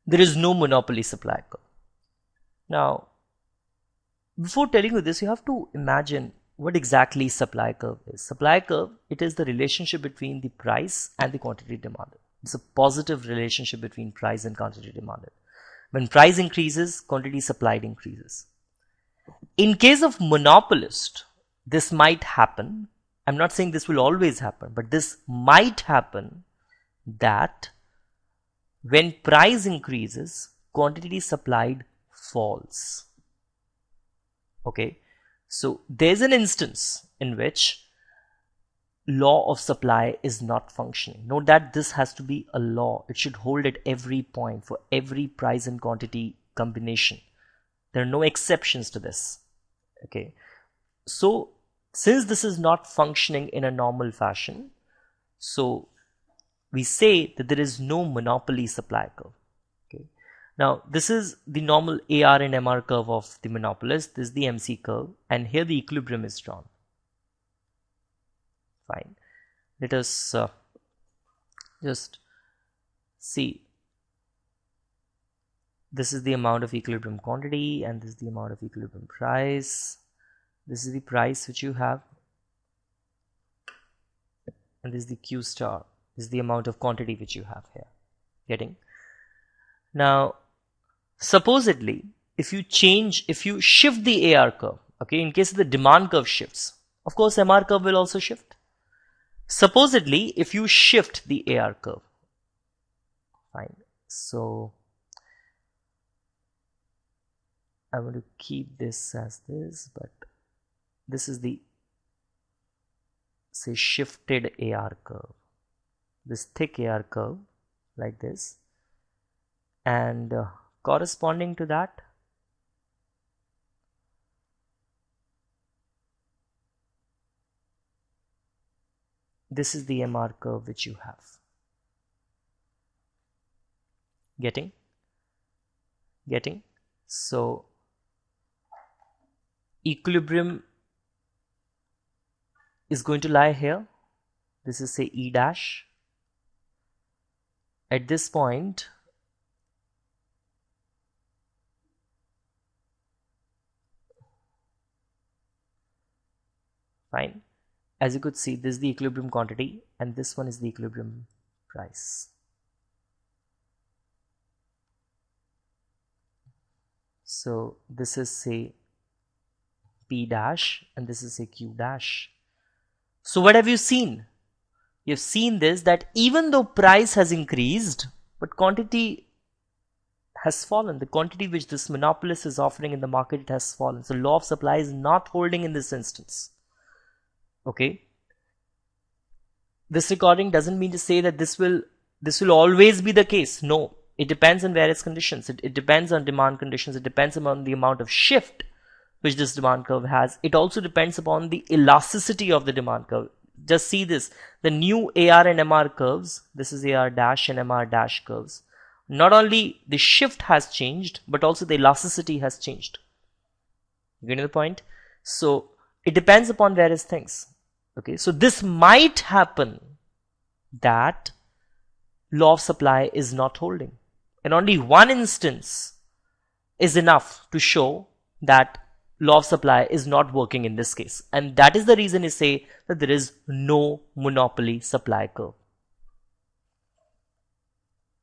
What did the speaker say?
there is no monopoly supply curve. Now, before telling you this, you have to imagine what exactly supply curve is. Supply curve, it is the relationship between the price and the quantity demanded. It's a positive relationship between price and quantity demanded. When price increases, quantity supplied increases. In case of monopolist, this might happen. I'm not saying this will always happen, but this might happen that when price increases, quantity supplied falls. Okay, so there's an instance in which law of supply is not functioning. Note that this has to be a law. It should hold at every point for every price and quantity combination. There are no exceptions to this. Okay, so since this is not functioning in a normal fashion, so we say that there is no monopoly supply curve. Okay, now this is the normal AR and MR curve of the monopolist. This is the MC curve, and here the equilibrium is drawn. Fine. Let us just see. This is the amount of equilibrium quantity, and this is the amount of equilibrium price. This is the price which you have, and this is the Q star. This is the amount of quantity which you have here. Getting? Now, supposedly, if you shift the AR curve, okay, in case the demand curve shifts, of course, MR curve will also shift. Supposedly, if you shift the AR curve, fine. So, I'm going to keep this as this, but this is the, say, shifted AR curve. This thick AR curve, like this. And corresponding to that, this is the MR curve which you have. Getting? So, equilibrium is going to lie here. This is, say, E dash. At this point, fine. As you could see, this is the equilibrium quantity and this one is the equilibrium price. So this is, say, P dash and this is, say, Q dash. So what have you seen? You've seen this, that even though price has increased, but quantity has fallen. The quantity which this monopolist is offering in the market, it has fallen. So law of supply is not holding in this instance. Okay. This recording doesn't mean to say that this will always be the case. No, it depends on various conditions. It depends on demand conditions. It depends on the amount of shift which this demand curve has. It also depends upon the elasticity of the demand curve. Just see this, the new AR and MR curves, this is AR dash and MR dash curves. Not only the shift has changed, but also the elasticity has changed. You getting the point? So it depends upon various things. Okay, so this might happen that law of supply is not holding. And only one instance is enough to show that law of supply is not working in this case. And that is the reason you say that there is no monopoly supply curve.